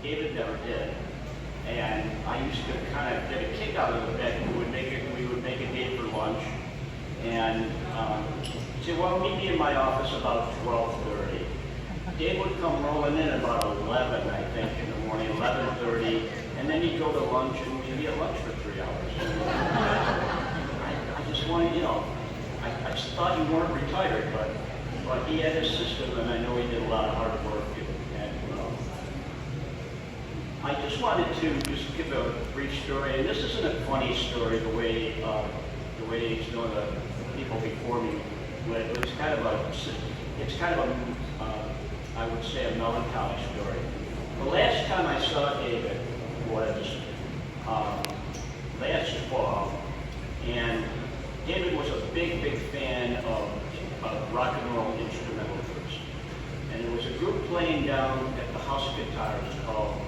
David never did. And I used to kind of get a kick out of the fact that we would make a date for lunch. And say, well, meet me in my office about 12:30. Dave would come rolling in about 11, I think, in the morning, 11:30, and then he'd go to lunch, and we'd be at lunch for 3 hours. I just wanted, you know, I just thought you weren't retired, but he had his system, and I know he did a lot of hard work. I just wanted to just give a brief story, and this isn't a funny story the way some of the people before me would. It's kind of a I would say a melancholy story. The last time I saw David was last fall, and David was a big fan of rock and roll instrumental groups. And there was a group playing down at the House of Guitars called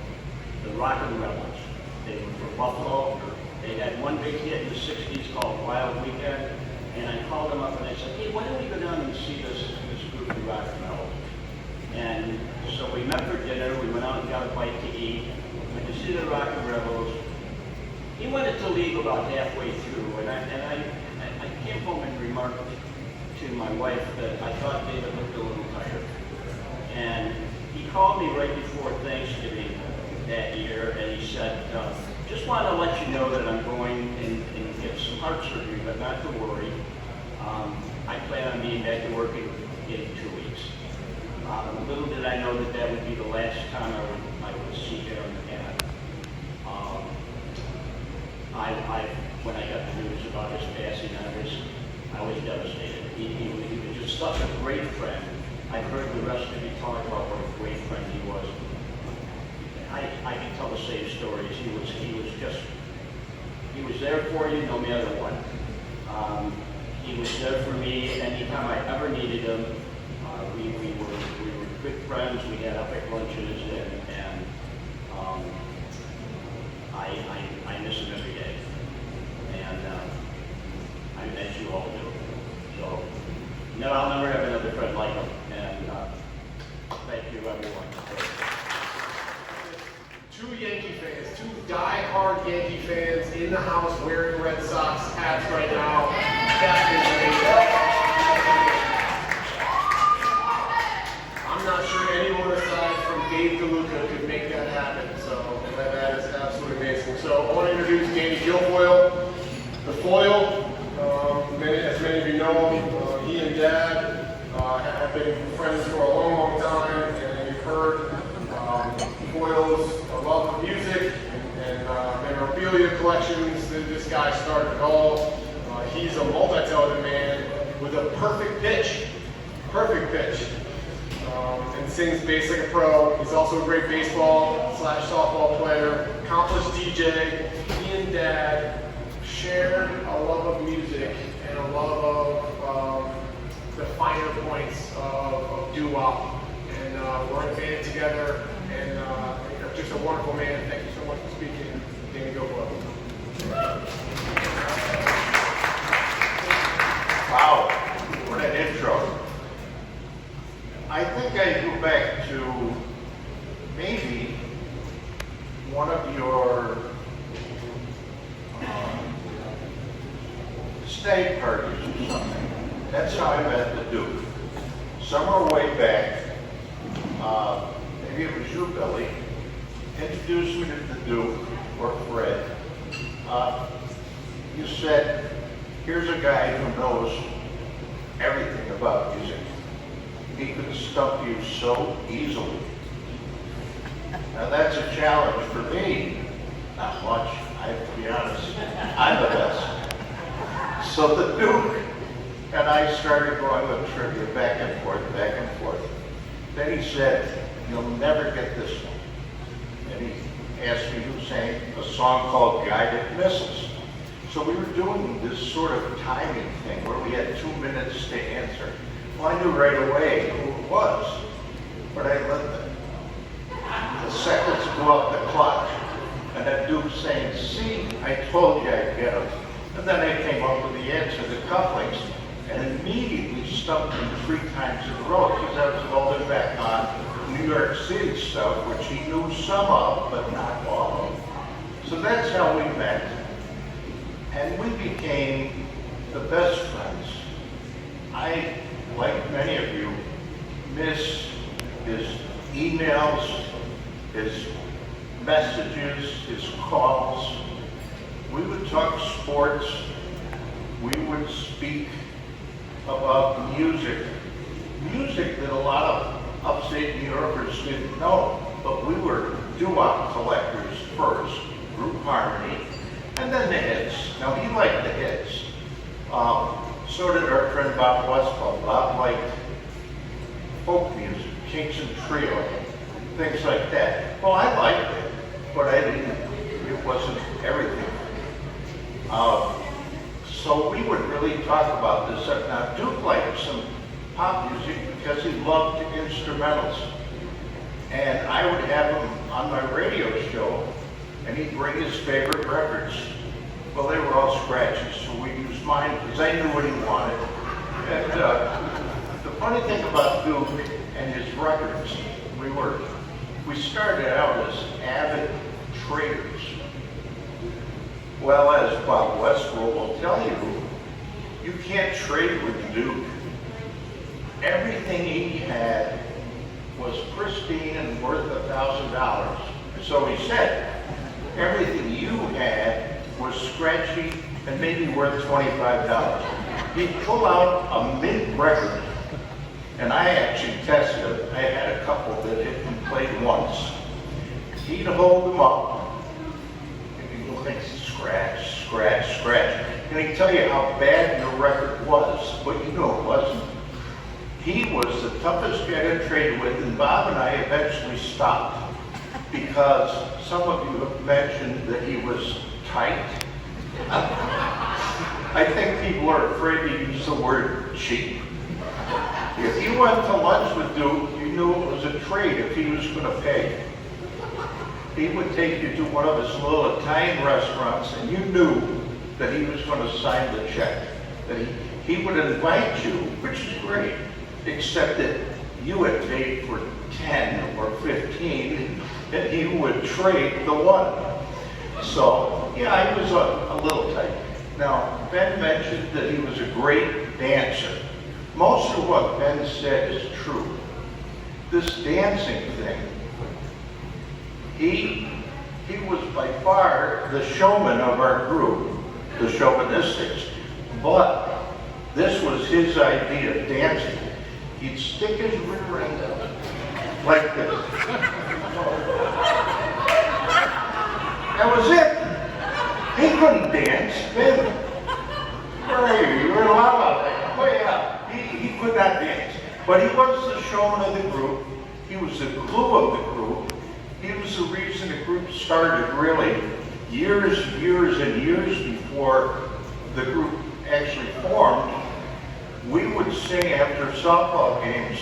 the Rock and Rebels. They were from Buffalo. They had one big hit in the 60s called Wild Weekend. And I called them up and I said, hey, why don't we go down and see this group of rock and roll? And so we met for dinner. We went out and got a bite to eat. Went to see the Rock and Rebels. He wanted to leave about halfway through, and I came home and remarked to my wife that I thought David looked a little tired. And he called me right before Thanksgiving that year, and he said, just want to let you know that I'm going and get some heart surgery, but not to worry. I plan on being back to work in 2 weeks. Little did I know that would be the last time I would see him, and when I got the news about his passing, I was devastated. He was just such a great friend. I've heard the rest of you talk about what a great friend he was. I can tell the same stories. He was there for you no matter what. He was there for me anytime I ever needed him. We were good friends. We had epic lunches, and I miss him every day. And as you all do. So no, I'll never have another friend like him. And thank you, everyone. Two Yankee fans, two die-hard Yankee fans in the house wearing Red Sox hats right now. That is amazing. I'm not sure anyone aside from David DeLuca could make that happen, so that is absolutely amazing. So I want to introduce Danny Guilfoyle, the Foyle. As many of you know him, he and Dad have been friends for a long time, and you've heard Foyle's love of music and memorabilia collections. This guy started it all. He's a multi-talented man with a perfect pitch, and sings bass like a pro. He's also a great baseball/softball player, accomplished DJ. He and Dad shared a love of music and a love of the finer points of Doo-Wop. And we're in a band together, and just a wonderful man. Thank you so much for speaking. Danny Guilfoyle. Wow, what an intro. I think I go back to maybe one of your stag parties or something. That's how I met the Duke. Somewhere way back, maybe it was you, Billy, introduced me to the Duke, or Fred. You said, here's a guy who knows everything about music. He could stump you so easily. Now that's a challenge for me. Not much, I have to be honest. I'm the best. So the Duke and I started going with trivia back and forth. Then he said, you'll never get this one. And he asked me who sang a song called Guided Missiles. So we were doing this sort of timing thing where we had 2 minutes to answer. Well, I knew right away who it was, but I let the seconds go up the clock. And that Duke saying, see, I told you I'd get him. And then I came up with the answer, the cufflinks, and immediately stumped him 3 times in a row because I was holding back on New York City stuff, which he knew some of, but not all of. So that's how we met. And we became the best friends. I, like many of you, miss his emails, his messages, his calls. We would talk sports. We would speak about music that a lot of upstate New Yorkers didn't know, but we were Doo-Wop collectors first, group harmony, and then the hits. Now he liked the hits. So did our friend Bob Westfall. Bob liked folk music, Kingston Trio, things like that. Well, I liked it, but I didn't, it wasn't everything. So we would really talk about this. Now, Duke liked some pop music because he loved instrumentals. And I would have him on my radio show, and he'd bring his favorite records. Well, they were all scratches, so we used mine because I knew what he wanted. And the funny thing about Duke and his records, we started out as avid traders. Well, as Bob Westfall will tell you, you can't trade with Duke. Everything he had was pristine and worth $1,000. So he said, everything you had was scratchy and maybe worth $25. He'd pull out a mint record, and I actually tested it. I had a couple that had been played once. He'd hold them up, and he'd go like, scratch, scratch, scratch. And he'd tell you how bad your record was, but you know it wasn't. He was the toughest guy to trade with, and Bob and I eventually stopped because some of you have mentioned that he was tight. I think people are afraid to use the word cheap. If you went to lunch with Duke, you knew it was a trade if he was going to pay. He would take you to one of his little Italian restaurants, and you knew that he was going to sign the check. That he would invite you, which is great, except that you had paid for 10 or 15, and he would trade the one. So, yeah, I was a little tight. Now, Ben mentioned that he was a great dancer. Most of what Ben said is true. This dancing thing, he was by far the showman of our group, the chauvinistics. But this was his idea of dancing. He'd stick his rear end out like this. That was it. He couldn't dance. Ben, where are you? You were in La La Land. Way up. He could not dance. But he was the showman of the group. He was the glue of the group. He was the reason the group started, really, years and years before the group actually formed. We would sing after softball games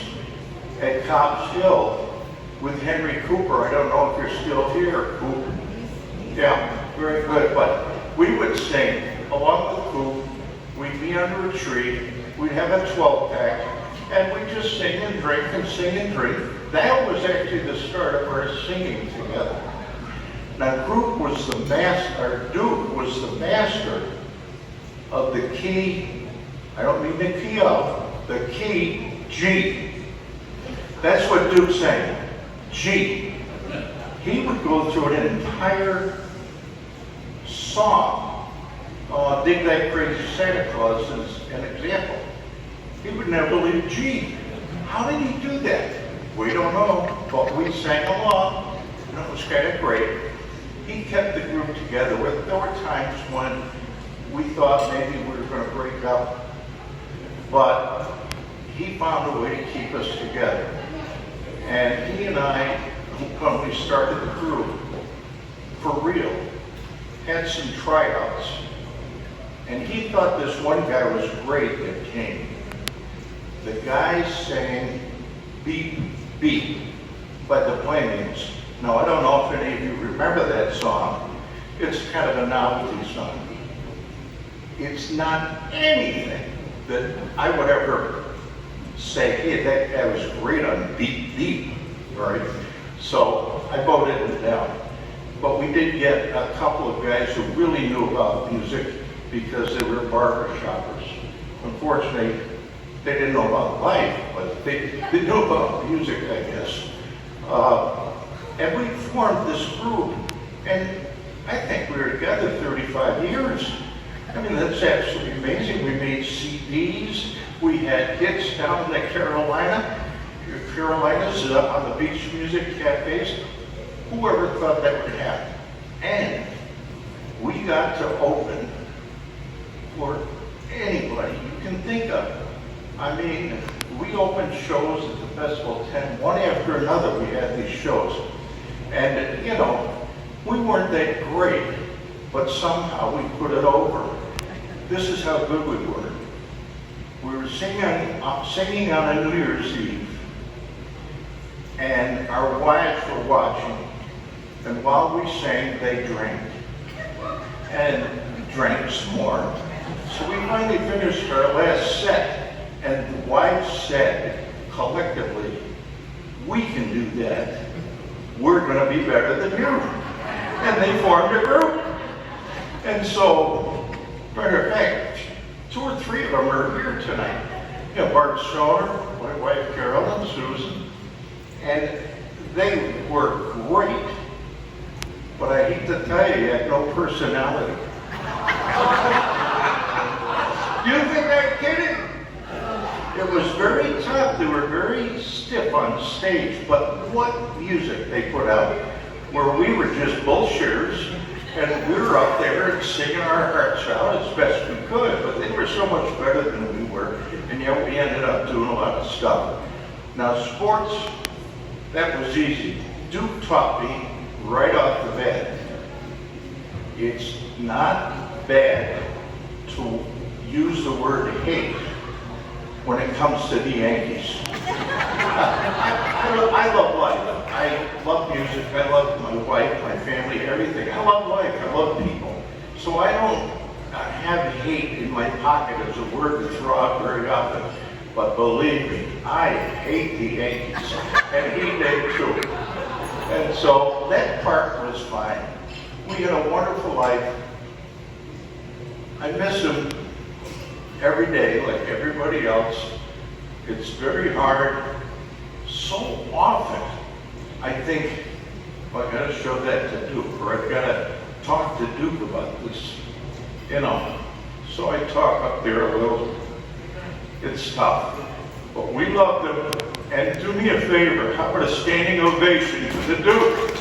at Cobb's Hill with Henry Cooper. I don't know if you're still here, Coop. Yeah, very good. But we would sing along with Coop. We'd be under a tree. We'd have a 12-pack, and we'd just sing and drink and sing and drink. That was actually the start of our singing together. Now, Duke was the master of the key. I don't mean the key of, the key G. That's what Duke sang, G. He would go through an entire song. Dig That Crazy Santa Claus is an example. He would never leave G. How did he do that? We don't know, but we sang along, and it was kind of great. He kept the group together. There were times when we thought maybe we were going to break up, but he found a way to keep us together. And he and I, when we started the group, for real, had some tryouts. And he thought this one guy was great that came. The guy sang Beep, Beep by the Playmates. Now, I don't know if any of you remember that song. It's kind of a novelty song. It's not anything that I would ever say, hey, that guy was great on Beep, Beep. right? So I voted it down. But we did get a couple of guys who really knew about music because they were barber shoppers. Unfortunately, they didn't know about life, but they knew about music, I guess. And we formed this group, and I think we were together 35 years. I mean, that's absolutely amazing. We made CDs. We had hits down in the Carolinas on the beach music cafes. Whoever thought that would happen? And we got to open for anybody you can think of. I mean, we opened shows at the Festival 10, one after another we had these shows. And, you know, we weren't that great, but somehow we put it over. This is how good we were. We were singing on a New Year's Eve, and our wives were watching. And while we sang, they drank. And drank some more. So we finally finished our last set, and the wives said, collectively, we can do that. We're going to be better than you. And they formed a group. And so, matter of fact, 2 or 3 of them are here tonight. You know, Bart Stoner, my wife Carol, and Susan. And they were great. But I hate to tell you, you had no personality. You think I'm kidding? It was very tough. They were very stiff on stage, but what music they put out, where we were just bullshitters, and we were up there singing our hearts out as best we could, but they were so much better than we were, and yet we ended up doing a lot of stuff. Now sports, that was easy. Duke taught me right off the bat, it's not bad to use the word hate when it comes to the Yankees. I love life. I love music. I love my wife, my family, everything. I love life. I love people. So I don't have hate in my pocket as a word to throw out very often. But believe me, I hate the Yankees. And he did too. And so that part was fine. We had a wonderful life. I miss him every day like everybody else. It's very hard. So often, I think, well, I gotta show that to Duke, or I've gotta talk to Duke about this, you know. So I talk up there a little. It's tough, but we loved him. And do me a favor, how about a standing ovation for the Duke?